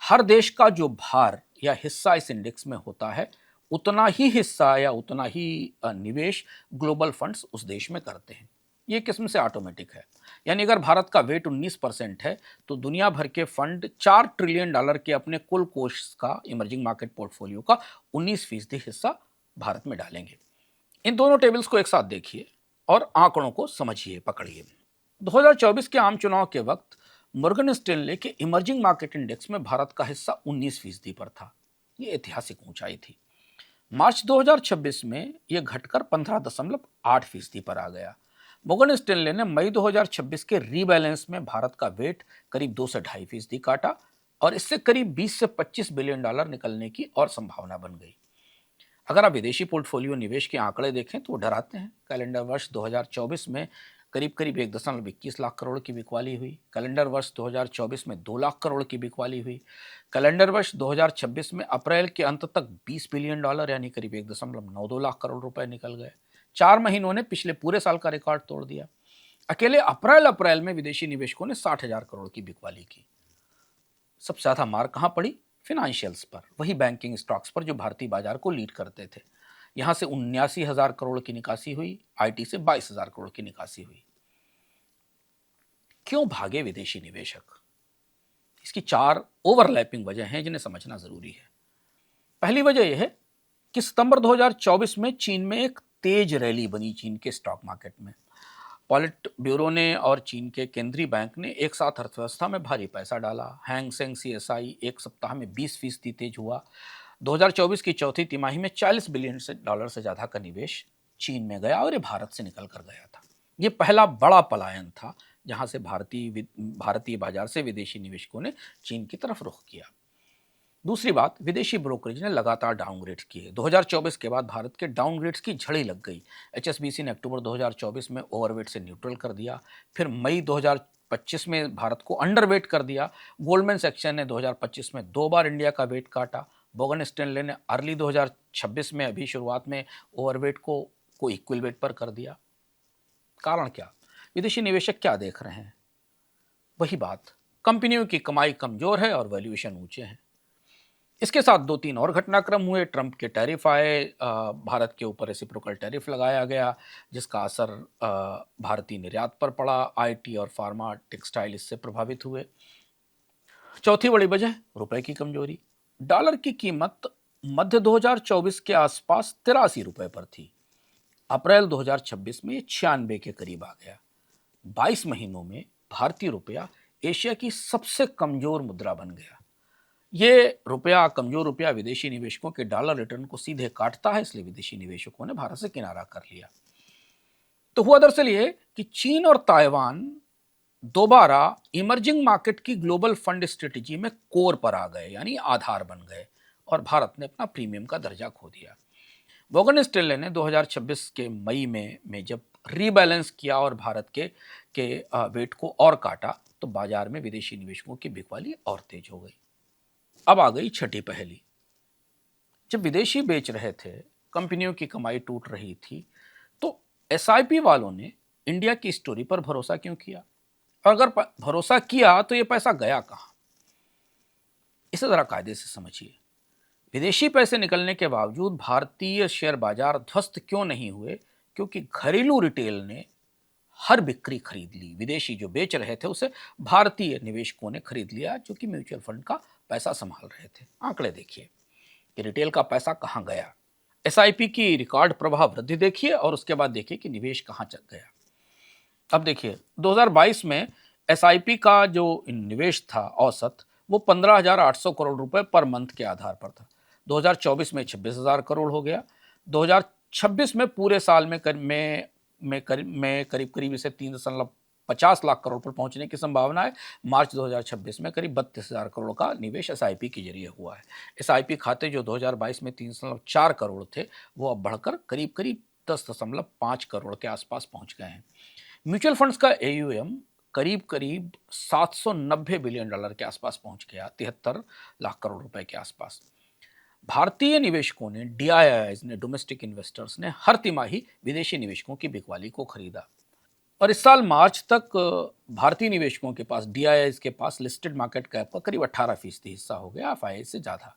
हर देश का जो भार या हिस्सा इस इंडेक्स में होता है, उतना ही हिस्सा या उतना ही निवेश ग्लोबल फंड्स उस देश में करते हैं। ये किस्म से ऑटोमेटिक है। यानी अगर भारत का वेट 19% है, तो दुनिया भर के फंड $4 ट्रिलियन के अपने कुल कोष का, इमर्जिंग मार्केट पोर्टफोलियो का 19% हिस्सा भारत में डालेंगे। इन दोनों टेबल्स को एक साथ देखिए और आंकड़ों को समझिए, पकड़िए। 2024 के आम चुनाव के वक्त मोर्गन स्टैनले के इमर्जिंग मार्केट इंडेक्स में भारत का हिस्सा 19% पर था। यह ऐतिहासिक ऊंचाई थी। मार्च 2026 में यह घटकर 15.8% पर आ गया। मोर्गन स्टैनले ने मई 2026 के रीबैलेंस में भारत का वेट करीब 2 से 2.5% काटा, और इससे करीब 20 से $25 बिलियन निकलने की और संभावना बन गई। अगर आप विदेशी पोर्टफोलियो निवेश के आंकड़े देखें तो वो डराते हैं। कैलेंडर वर्ष 2024 में करीब 1.21 लाख करोड़ की बिकवाली हुई। कैलेंडर वर्ष 2024 में 2 लाख करोड़ की बिकवाली हुई। कैलेंडर वर्ष 2026 में अप्रैल के अंत तक $20 बिलियन यानी करीब 1.92 लाख करोड़ रुपए निकल गए। 4 महीनों ने पिछले पूरे साल का रिकॉर्ड तोड़ दिया। अकेले अप्रैल में विदेशी निवेशकों ने 60,000 करोड़ की बिकवाली की। सबसे ज्यादा मार कहां पड़ी? फिनेंशियल्स पर, वही बैंकिंग स्टॉक्स पर जो भारतीय बाजार को लीड करते थे। यहां से 79,000 करोड़ की निकासी हुई। आईटी से 22,000 करोड़ की निकासी हुई। क्यों भागे विदेशी निवेशक? इसकी 4 ओवरलैपिंग वजह हैं जिन्हें समझना जरूरी है। पहली वजह यह है कि सितंबर 2024 में चीन में एक तेज रैली बनी। चीन के स्टॉक मार्केट में पॉलिट ब्यूरो ने और चीन के केंद्रीय बैंक ने एक साथ अर्थव्यवस्था में भारी पैसा डाला। हैंग सेंग सीएसआई एक सप्ताह में 20% तेज हुआ। 2024 की चौथी तिमाही में $40 बिलियन से ज्यादा का निवेश चीन में गया, और ये भारत से निकल कर गया था। ये पहला बड़ा पलायन था जहां से भारतीय बाजार से विदेशी निवेशकों ने चीन की तरफ रुख किया। दूसरी बात, विदेशी ब्रोकरेज ने लगातार डाउनग्रेड किए। 2024 के बाद भारत के डाउनग्रेड्स की झड़ी लग गई। एचएसबीसी ने अक्टूबर 2024 में ओवरवेट से न्यूट्रल कर दिया। फिर मई 2025 में भारत को अंडरवेट कर दिया। गोल्डमैन सैक्स ने 2025 में 2 बार इंडिया का वेट काटा। बोगन स्टैनले ने अर्ली 2026 में अभी शुरुआत में ओवरवेट को इक्वल वेट पर कर दिया। कारण क्या? विदेशी निवेशक क्या देख रहे हैं? वही बात, कंपनियों की कमाई कमजोर है और वैल्यूएशन ऊंचे हैं। इसके साथ 2-3 और घटनाक्रम हुए। ट्रंप के टैरिफ आए, भारत के ऊपर रेसिप्रोकल टैरिफ लगाया गया, जिसका असर भारतीय निर्यात पर पड़ा। आईटी और फार्मा टेक्सटाइल इससे प्रभावित हुए। चौथी बड़ी वजह रुपए की कमजोरी। डॉलर की कीमत मध्य 2024 के आसपास 83 रुपए पर थी। अप्रैल 2026 में ये 96 के करीब आ गया। 22 महीनों में भारतीय रुपया एशिया की सबसे कमजोर मुद्रा बन गया। ये रुपया, कमजोर रुपया विदेशी निवेशकों के डॉलर रिटर्न को सीधे काटता है, इसलिए विदेशी निवेशकों ने भारत से किनारा कर लिया। तो हुआ दरअसल ये कि चीन और ताइवान दोबारा इमर्जिंग मार्केट की ग्लोबल फंड स्ट्रेटेजी में कोर पर आ गए, यानी आधार बन गए, और भारत ने अपना प्रीमियम का दर्जा खो दिया। बोगन स्टेनले ने 2026 के मई में जब रीबैलेंस किया और भारत के वेट को और काटा, तो बाजार में विदेशी निवेशकों की बिकवाली और तेज हो गई। अब आ गई छठी पहेली। जब विदेशी बेच रहे थे, कंपनियों की कमाई टूट रही थी, तो एसआईपी वालों ने इंडिया की स्टोरी पर भरोसा क्यों किया? और अगर भरोसा किया तो ये पैसा गया कहां? इसे जरा कायदे से समझिए। विदेशी पैसे निकलने के बावजूद भारतीय शेयर बाजार ध्वस्त क्यों नहीं हुए? क्योंकि घरेलू रिटेल ने हर बिक्री खरीद ली। विदेशी जो बेच रहे थे उसे भारतीय निवेशकों ने खरीद लिया, जो कि म्यूचुअल फंड का पैसा संभाल रहे थे। आंकड़े देखिए कि रिटेल का पैसा कहां गया। एसआईपी की रिकॉर्ड प्रभाव वृद्धि देखिए और उसके बाद देखिए कि निवेश कहां चल गया। अब देखिए 2022 में एसआईपी का जो निवेश था औसत, वो 15,800 करोड़ रुपए पर मंथ के आधार पर था। 2024 में 26,000 करोड़ हो गया। 2026 में पूरे साल में करीब करीब इसे 3.50 लाख करोड़ पर पहुंचने की संभावना है। मार्च 2026 में करीब 32,000 करोड़ का निवेश एसआईपी के जरिए हुआ है। एसआईपी खाते जो 2022 में 3.4 करोड़ थे, वो अब बढ़कर करीब करीब 10.5 करोड़ के आसपास पहुंच गए हैं। म्यूचुअल फंड्स का एयूएम करीब करीब 790 बिलियन डॉलर के आसपास पहुंच गया, 73 लाख करोड़ रुपए के आसपास। भारतीय निवेशकों ने, डीआईआईज ने, डोमेस्टिक इन्वेस्टर्स ने हर तिमाही विदेशी निवेशकों की बिकवाली को खरीदा। और इस साल मार्च तक भारतीय निवेशकों के पास, डीआईआईज के पास लिस्टेड मार्केट कैप का करीब 18% हिस्सा हो गया, एफआईआई से ज़्यादा।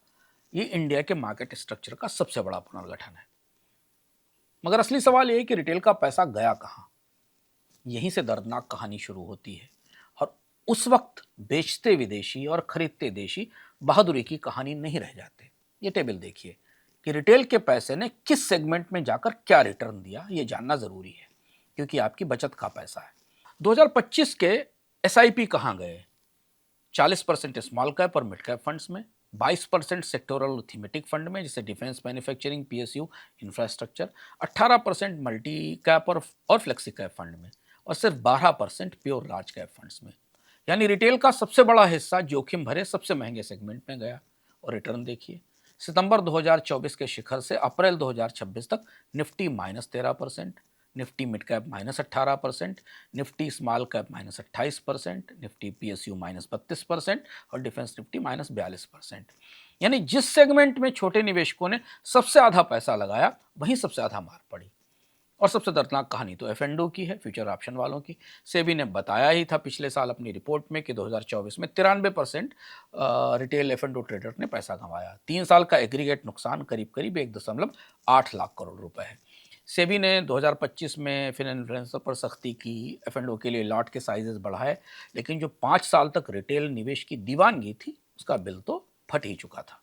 ये इंडिया के मार्केट स्ट्रक्चर का सबसे बड़ा पुनर्गठन है। मगर असली सवाल ये है कि रिटेल का पैसा गया कहाँ? यहीं से दर्दनाक कहानी शुरू होती है। और उस वक्त बेचते विदेशी और खरीदते देशी बहादुरी की कहानी नहीं रह जाते। ये टेबल देखिए कि रिटेल के पैसे ने किस सेगमेंट में जाकर क्या रिटर्न दिया, ये जानना जरूरी है, क्योंकि आपकी बचत का पैसा है। 2025 के एसआईपी कहां गए? 40% स्मॉल कैप और मिड कैप फंड्स में, 22% सेक्टोरल थीमेटिक फंड में जैसे defence, manufacturing, PSU, infrastructure, 18% multi cap और फ्लेक्सी कैप फंड में, और सिर्फ 12% प्योर लार्ज कैप फंड्स में। यानी रिटेल का सबसे बड़ा हिस्सा जोखिम भरे सबसे महंगे सेगमेंट में गया। और रिटर्न देखिए, सितंबर 2024 के शिखर से अप्रैल 2026 तक Nifty -13%, Nifty mid cap -18%, Nifty small cap -28%, Nifty PSU -32% और डिफेंस निफ्टी -42%। यानी जिस सेगमेंट में छोटे निवेशकों ने सबसे आधा पैसा लगाया, वहीं सबसे आधा मार पड़ी। और सबसे दर्दनाक कहानी तो एफ&ओ की है, फ्यूचर ऑप्शन वालों की। सेबी ने बताया ही था पिछले साल अपनी रिपोर्ट में कि 2024 में 93% रिटेल एफ&ओ ट्रेडर ने पैसा कमाया। 3 साल का एग्रीगेट नुकसान करीब करीब 1.8 लाख करोड़ रुपए है। सेबी ने 2025 में फिन इन्फ्लुएंसर पर सख्ती की, एफ&ओ के लिए लॉट के साइजेस बढ़ाए, लेकिन जो 5 साल तक रिटेल निवेश की दीवानगी थी, उसका बिल तो फट ही चुका था।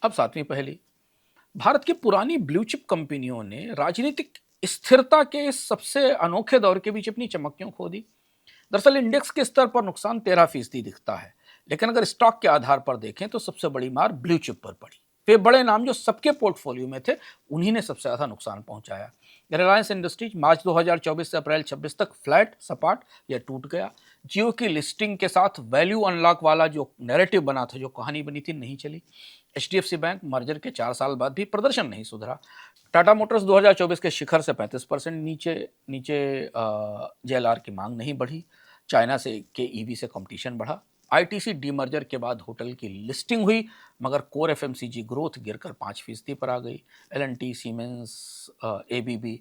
अब 7वीं पहेली। भारत की पुरानी ब्लू चिप कंपनियों ने राजनीतिक स्थिरता के इस सबसे अनोखे दौर के बीच अपनी चमक क्यों खो दी? दरअसल इंडेक्स के स्तर पर नुकसान 13% दिखता है, लेकिन अगर स्टॉक के आधार पर देखें तो सबसे बड़ी मार ब्लू चिप पर पड़ी। वे बड़े नाम जो सबके पोर्टफोलियो में थे, उन्हीं ने सबसे ज्यादा नुकसान पहुंचाया। रिलायंस इंडस्ट्रीज मार्च 2024 से अप्रैल 26 तक फ्लैट, सपाट या टूट गया। जियो की लिस्टिंग के साथ वैल्यू अनलॉक वाला जो नैरेटिव बना था, जो कहानी बनी थी, नहीं चली। एचडीएफसी बैंक मर्जर के 4 साल बाद भी प्रदर्शन नहीं सुधरा। टाटा मोटर्स 2024 के शिखर से 35% नीचे जेएलआर की मांग नहीं बढ़ी। चाइना से के ईवी से कंपटीशन बढ़ा। आईटीसी डीमर्जर के बाद होटल की लिस्टिंग हुई, मगर कोर एफएमसीजी ग्रोथ गिरकर 5% पर आ गई। LNT, Siemens, ABB,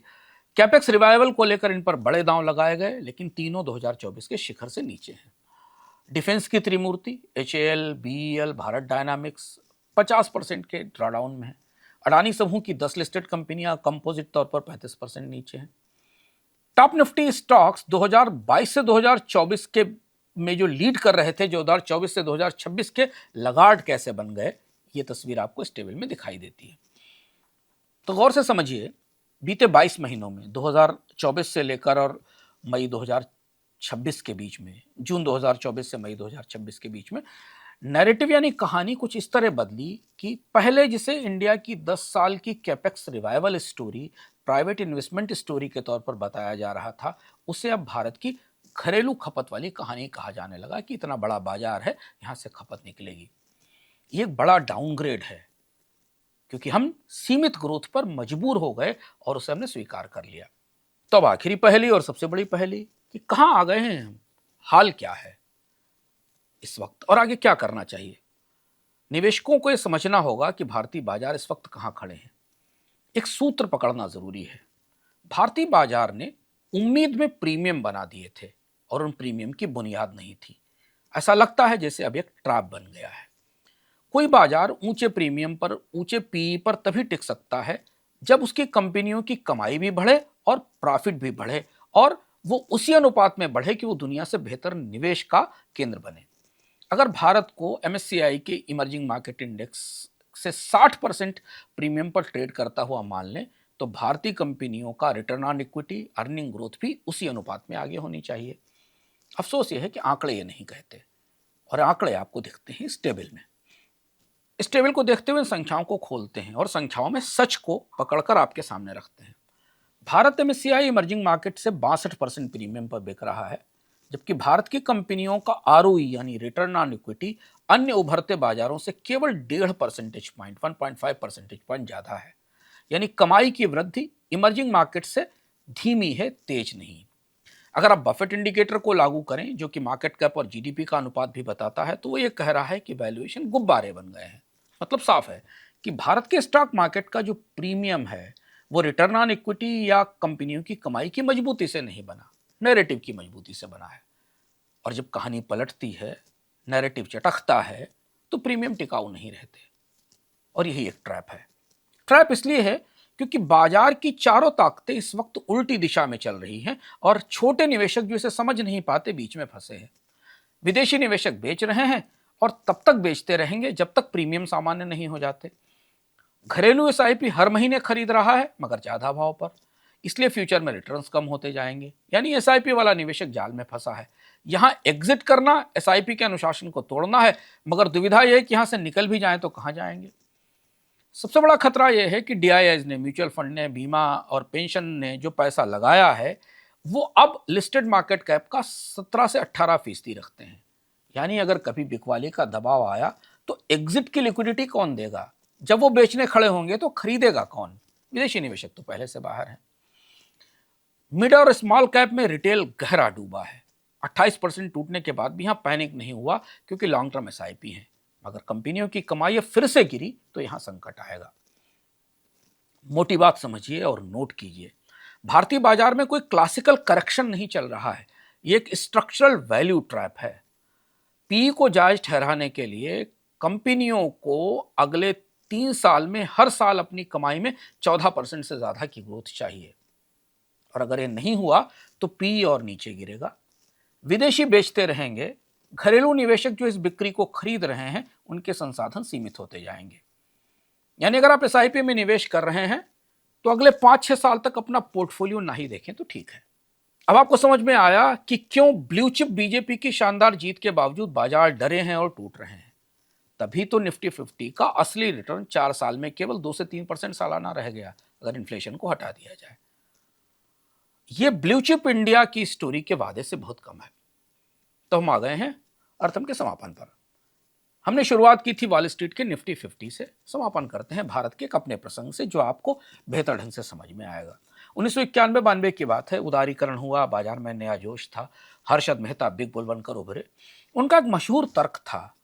capex revival को लेकर इन पर बड़े दांव लगाए गए, लेकिन तीनों 2024 के शिखर से नीचे हैं। डिफेंस की त्रिमूर्ति एचएएल, बीईएल, भारत डायनामिक्स 50% के ड्रॉडाउन में है। अडानी समूह की 10 लिस्टेड कंपनियां कंपोजिट तौर पर 35% नीचे हैं। टॉप निफ्टी स्टॉक्स 2022 से 2024 के में जो लीड कर रहे थे, जो 2024 से 2026 के लगार्ड कैसे बन गए, ये तस्वीर आपको इस टेबल में दिखाई देती है। तो गौर से समझिए, बीते 22 महीनों में 2024 से लेकर और मई 2026 के बीच में, जून 2024 से मई 2026 के बीच में नैरेटिव यानी कहानी कुछ इस तरह बदली कि पहले जिसे इंडिया की 10 साल की capex revival story, private investment story के तौर पर बताया जा रहा था, उसे अब भारत की घरेलू खपत वाली कहानी कहा जाने लगा कि इतना बड़ा बाजार है, यहां से खपत निकलेगी। ये एक बड़ा डाउनग्रेड है, क्योंकि हम सीमित ग्रोथ पर मजबूर हो गए और उसे हमने स्वीकार कर लिया। तो अब आखिरी पहेली और सबसे बड़ी पहेली कि कहां आ गए हैं हम, हाल क्या है इस वक्त और आगे क्या करना चाहिए। निवेशकों को यह समझना होगा कि भारतीय बाजार इस वक्त कहां खड़े हैं। एक सूत्र पकड़ना जरूरी है। भारतीय बाजार ने उम्मीद में प्रीमियम बना दिए थे और उन प्रीमियम की बुनियाद नहीं थी। ऐसा लगता है जैसे अब एक ट्रैप बन गया है। कोई बाजार ऊंचे प्रीमियम पर, ऊंचे पीई पर तभी टिक सकता है जब उसकी कंपनियों की कमाई भी बढ़े और प्रॉफिट भी बढ़े, और वो उसी अनुपात में बढ़े कि वो दुनिया से बेहतर निवेश का केंद्र बने। अगर भारत को एमएससीआई के इमर्जिंग मार्केट इंडेक्स से 60% प्रीमियम पर ट्रेड करता हुआ मान लें, तो भारतीय कंपनियों का return on equity, earning growth भी उसी अनुपात में आगे होनी चाहिए। अफसोस यह है कि आंकड़े ये नहीं कहते, और आंकड़े आपको दिखते हैं इस टेबल में। इस टेबल को देखते हुए संख्याओं को खोलते हैं और संख्याओं में सच को पकड़कर आपके सामने रखते हैं। भारत एमएससीआई इमर्जिंग मार्केट से 62% प्रीमियम पर बिक रहा है, जबकि भारत की कंपनियों का आरओई यानी रिटर्न ऑन इक्विटी अन्य उभरते बाजारों से केवल 1.5 परसेंटेज पॉइंट, 1.5 परसेंटेज पॉइंट ज्यादा है। यानी कमाई की वृद्धि इमर्जिंग मार्केट से धीमी है, तेज नहीं। अगर आप बफेट इंडिकेटर को लागू करें, जो कि मार्केट कैप और जीडीपी का अनुपात भी बताता है, तो वो ये कह रहा है कि वैल्यूएशन गुब्बारे बन गए हैं। मतलब साफ है कि भारत के स्टॉक मार्केट का जो प्रीमियम है, वो रिटर्न ऑन इक्विटी या कंपनियों की कमाई की मजबूती से नहीं बना, नैरेटिव की मजबूती से बना है। और जब कहानी पलटती है, नैरेटिव चटकता है, तो प्रीमियम टिकाऊ नहीं रहते। और यही एक ट्रैप है। ट्रैप इसलिए है क्योंकि बाजार की चारों ताकतें इस वक्त उल्टी दिशा में चल रही हैं और छोटे निवेशक जो इसे समझ नहीं पाते बीच में फंसे हैं। विदेशी निवेशक बेच रहे हैं और तब तक बेचते रहेंगे जब तक प्रीमियम सामान्य नहीं हो जाते। घरेलू एसआईपी हर महीने खरीद रहा है, मगर ज्यादा भाव पर, इसलिए फ्यूचर में रिटर्न्स कम होते जाएंगे। यानी एसआईपी वाला निवेशक जाल में फंसा है। यहां एग्जिट करना एसआईपी के अनुशासन को तोड़ना है, मगर दुविधा यह है कि यहां से निकल भी जाएं तो कहां जाएंगे। सबसे बड़ा खतरा यह है कि डीआईआईज ने, म्यूचुअल फंड ने, बीमा और पेंशन ने जो पैसा लगाया है, वो अब लिस्टेड मार्केट कैप का 17 से 18% रखते हैं। यानी अगर कभी बिकवाली का दबाव आया तो एग्जिट की लिक्विडिटी कौन देगा? जब वो बेचने खड़े होंगे तो खरीदेगा कौन? विदेशी निवेशक तो पहले से बाहर है। मिड और स्मॉल कैप में रिटेल गहरा डूबा है। 28% टूटने के बाद भी यहां पैनिक नहीं हुआ, क्योंकि लॉन्ग टर्म एसआईपी है। अगर कंपनियों की कमाई फिर से गिरी तो यहां संकट आएगा। मोटी बात समझिए और नोट कीजिए, भारतीय बाजार में कोई क्लासिकल करेक्शन नहीं चल रहा है। यह एक स्ट्रक्चरल वैल्यू ट्रैप है। पी को जायज ठहराने के लिए कंपनियों को अगले 3 साल में हर साल अपनी कमाई में 14% से ज्यादा की ग्रोथ चाहिए, और अगर ये नहीं हुआ तो पी और नीचे गिरेगा। विदेशी बेचते रहेंगे, घरेलू निवेशक जो इस बिक्री को खरीद रहे हैं, उनके संसाधन सीमित होते जाएंगे। यानी अगर आप एसआईपी में निवेश कर रहे हैं तो अगले 5-6 साल तक अपना पोर्टफोलियो ना ही देखें तो ठीक है। अब आपको समझ में आया कि क्यों ब्लू चिप बीजेपी की शानदार जीत के बावजूद बाजार डरे हैं और टूट रहे हैं। तभी तो निफ्टी 50 का असली रिटर्न 4 साल में केवल 2 से 3% सालाना रह गया, अगर इन्फ्लेशन को हटा दिया जाए। यह ब्लू चिप इंडिया की स्टोरी के वादे से बहुत कम है। तो हम आ गए हैं अर्थम के समापन पर। हमने शुरुआत की थी वॉल स्ट्रीट के निफ्टी 50 से। समापन करते हैं भारत के एक अपने प्रसंग से, जो आपको बेहतर ढंग से समझ में आएगा। 1991-92 की बात है, उदारीकरण हुआ, बाजार में नया जोश था। हर्षद मेहता बिग बुल बनकर उभरे। उनका एक मशहूर तर्क था,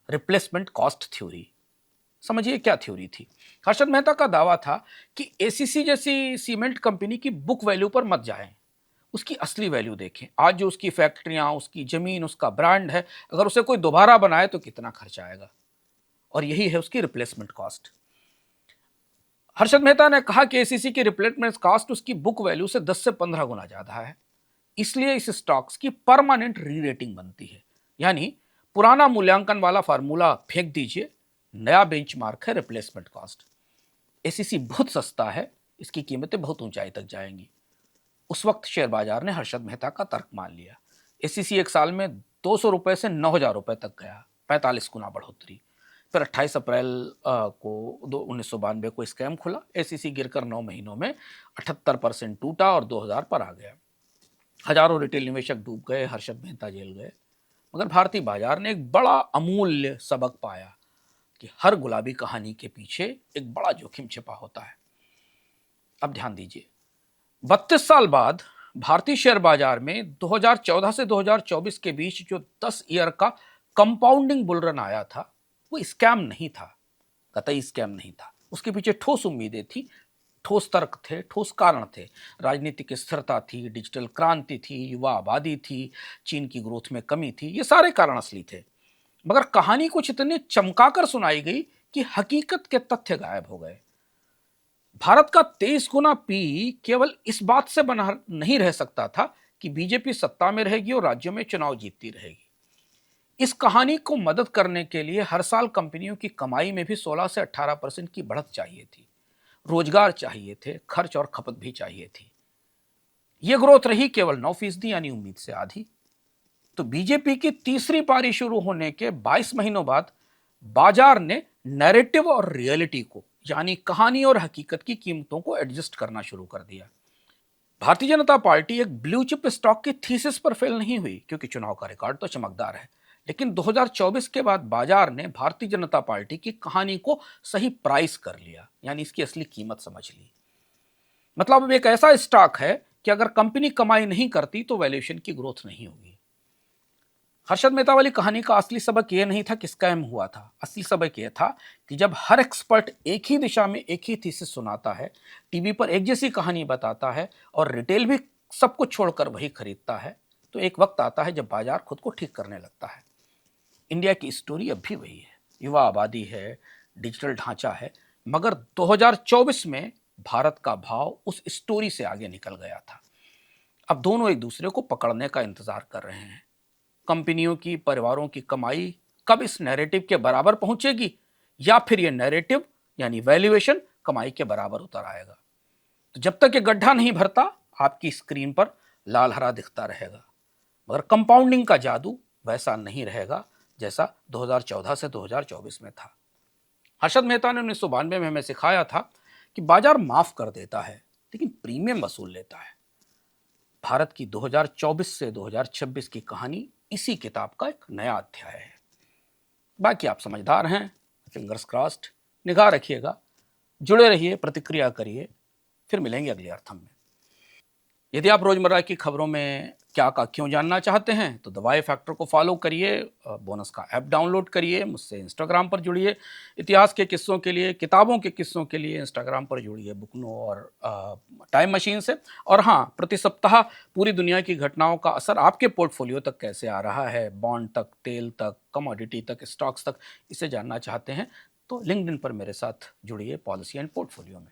रिप्लेसमेंट कॉस्ट थ्योरी। समझिए क्या थ्योरी थी। हर्षद मेहता का दावा था कि एसीसी जैसी सीमेंट कंपनी की बुक वैल्यू पर मत जाएं, उसकी असली वैल्यू देखें। आज जो उसकी फैक्ट्रियां, उसकी जमीन, उसका ब्रांड है, अगर उसे कोई दोबारा बनाए तो कितना खर्चा आएगा, और यही है उसकी रिप्लेसमेंट कॉस्ट। हर्षद मेहता ने कहा कि एसीसी की रिप्लेसमेंट कॉस्ट उसकी बुक वैल्यू से 10 से 15 गुना ज्यादा है, इसलिए इस स्टॉक्स की परमानेंट री रेटिंग बनती है। यानी पुराना मूल्यांकन वाला फार्मूला फेंक दीजिए, नया बेंचमार्क है रिप्लेसमेंट कॉस्ट। एसीसी बहुत सस्ता है, इसकी कीमतें बहुत ऊंचाई तक जाएंगी। उस वक्त शेयर बाजार ने हर्षद मेहता का तर्क मान लिया। एसीसी एक साल में 200 रुपए से 9,000 रुपए तक गया, 45 गुना बढ़ोतरी। फिर 28 अप्रैल को 1992 को स्कैम खुला। एसीसी गिरकर 9 महीनों में 78% टूटा और 2000 पर आ गया। हजारों रिटेल निवेशक डूब गए, हर्षद मेहता जेल गए। मगर भारतीय बाजार ने एक बड़ा अमूल्य सबक पाया कि हर गुलाबी कहानी के पीछे एक बड़ा जोखिम छिपा होता है। अब ध्यान दीजिए, 32 साल बाद भारतीय शेयर बाजार में 2014 से 2024 के बीच जो 10 ईयर का कंपाउंडिंग बुलरन आया था, वो स्कैम नहीं था, कतई स्कैम नहीं था। उसके पीछे ठोस उम्मीदें थी, ठोस तर्क थे, ठोस कारण थे। राजनीतिक स्थिरता थी, डिजिटल क्रांति थी, युवा आबादी थी, चीन की ग्रोथ में कमी थी, ये सारे कारण असली थे। मगर कहानी कुछ इतने चमकाकर सुनाई गई कि हकीकत के तथ्य गायब हो गए। भारत का 23 गुना पी केवल इस बात से बना नहीं रह सकता था कि बीजेपी सत्ता में रहेगी और राज्यों में चुनाव जीतती रहेगी। इस कहानी को मदद करने के लिए हर साल कंपनियों की कमाई में भी 16 से 18% की बढ़त चाहिए थी, रोजगार चाहिए थे, खर्च और खपत भी चाहिए थी। यह ग्रोथ रही केवल 9%, यानी उम्मीद से आधी। तो बीजेपी की तीसरी पारी शुरू होने के 22 महीनों बाद बाजार ने नैरेटिव और रियलिटी को, यानी कहानी और हकीकत की कीमतों को एडजस्ट करना शुरू कर दिया। भारतीय जनता पार्टी एक ब्लू चिप स्टॉक की थीसिस पर फेल नहीं हुई, क्योंकि चुनाव का रिकॉर्ड तो चमकदार है। लेकिन 2024 के बाद बाजार ने भारतीय जनता पार्टी की कहानी को सही प्राइस कर लिया, यानी इसकी असली कीमत समझ ली। मतलब अब एक ऐसा स्टॉक है कि अगर कंपनी कमाई नहीं करती तो वैल्यूएशन की ग्रोथ नहीं होगी। हर्षद मेहता वाली कहानी का असली सबक यह नहीं था कि स्कैम हुआ था। असली सबक यह था कि जब हर एक्सपर्ट एक ही दिशा में एक ही थीसिस सुनाता है, टीवी पर एक जैसी कहानी बताता है और रिटेल भी सब कुछ छोड़कर वही खरीदता है, तो एक वक्त आता है जब बाजार खुद को ठीक करने लगता है। इंडिया की स्टोरी अब भी वही है, युवा आबादी है, डिजिटल ढांचा है, मगर 2024 में भारत का भाव उस स्टोरी से आगे निकल गया था। अब दोनों एक दूसरे को पकड़ने का इंतजार कर रहे हैं। कंपनियों की, परिवारों की कमाई कब इस नैरेटिव के बराबर पहुंचेगी, या फिर यह नैरेटिव यानी वैल्यूएशन कमाई के बराबर उतर आएगा। तो जब तक ये गड्ढा नहीं भरता, आपकी स्क्रीन पर लाल हरा दिखता रहेगा, मगर कंपाउंडिंग का जादू वैसा नहीं रहेगा जैसा 2014 से 2024 में था। हर्षद मेहता ने 1992 में हमें सिखाया था कि बाजार माफ कर देता है लेकिन प्रीमियम वसूल लेता है। भारत की 2024 से 2026 की कहानी इसी किताब का एक नया अध्याय है। बाकी आप समझदार हैं, फिंगर्स क्रॉस्ड, निगाह रखिएगा, जुड़े रहिए, प्रतिक्रिया करिए। फिर मिलेंगे अगले अर्थम में। यदि आप रोजमर्रा की खबरों में क्या का क्यों जानना चाहते हैं तो द वाई फैक्टर को फॉलो करिए, बोनस का ऐप डाउनलोड करिए, मुझसे इंस्टाग्राम पर जुड़िए। इतिहास के किस्सों के लिए, किताबों के किस्सों के लिए इंस्टाग्राम पर जुड़िए बुकनो और टाइम मशीन से। और हाँ, प्रति सप्ताह पूरी दुनिया की घटनाओं का असर आपके पोर्टफोलियो तक कैसे आ रहा है, बॉन्ड तक, तेल तक, कमोडिटी तक, स्टॉक्स तक, इसे जानना चाहते हैं तो लिंक्डइन पर मेरे साथ जुड़िए पॉलिसी एंड पोर्टफोलियो में।